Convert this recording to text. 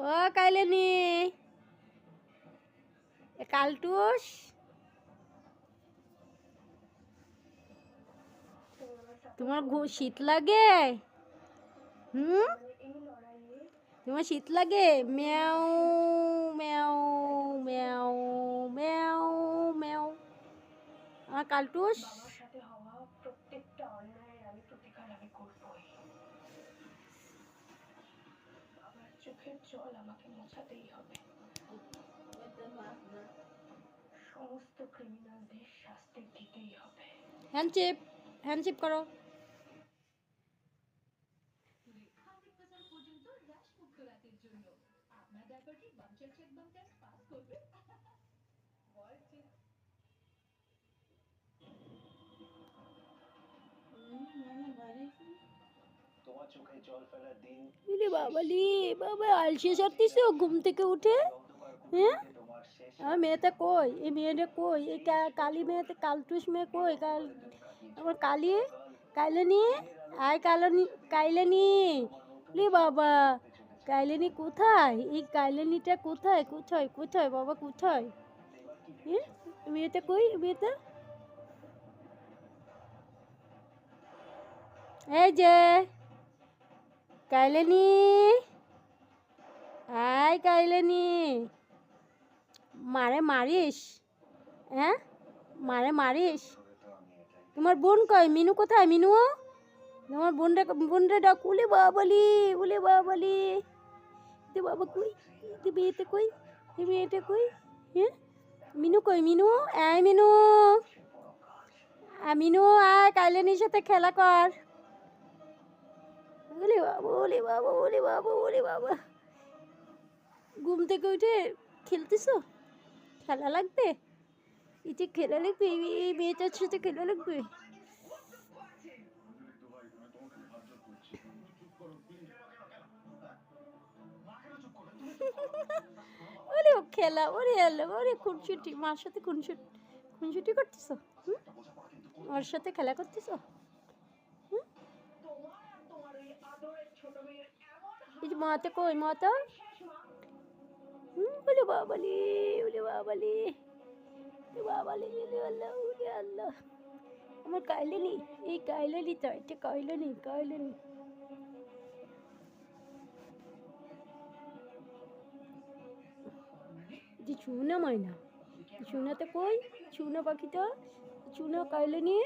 ও কাইলেনি কালটুস তোমার শীত লাগে? তোমার শীত লাগে? ম্যাও ম্যাও ম্যাও ম্যাও ম্যাও। আমার কালটুস প্রত্যেকটা অন্যায়ের আমি প্রতিকার আমি করবই। আমার চোখের জল আমাকে মোছাতেই হবে। সমস্ত ক্রিমিনালদের শাস্তি দিতেই হবে। হ্যান্ডশেক হ্যান্ডশেক করো। বাবালি বাবা আলসে সারতিস ঘুম থেকে উঠে? হ্যাঁ আমার মেয়েটা কই? এই মেয়েটা কই? এই কালী মেয়েটা কালটুস মেয়ে কই? আমার কালী কাইলেনি আয় কালনি কাইলেনি লি বাবা কাইলেনি কোথায়? এই কাইলেনিটা কোথায় কোথায় কোথায় বাবা কোথায়? হ্যাঁ মেয়েটা কই? মেয়েটা এই যে কাইলেনি আয় কাইলেনি মারে মারিস? হ্যাঁ মারে মারিস? তোমার বোন কই? মিনু কোথায়? মিনু তোমার বোনরে ডাক। উলে বাবালি উলে বাবালি তো বাবা কই? তো মেয়েটা কই? এই মেয়েটা কই? হ্যাঁ মিনু কই? মিনু আয় মিনু মিনু আয় কাইলেনির সাথে খেলা কর। ওলে বাবা ওলে বাবা ওলে বাবা ওলে বাবা ঘুম থেকে উঠে খেলতেছো? খেলা লাগবে? এটা খেলা লাগবে? এই মেয়েটার সাথে খেলা লাগবে? ওরে খেলা ওরে এলো ওরে খুনসুটি মার সাথে খুনসুটি করতেছো? ওর সাথে খেলা করতেছো? এই যে মাতা কই? মাতা বলে বাবালি বলে বাবালি বাবালি আল্লাহ উলে আল্লাহ আমার কাইলেনি এই কাইলেনি তো এটা কাইলেনি কাইলেনি যে চুনা মাইনা চুনাতে কই? চুনা পাখিটা চুনা কাইলেনি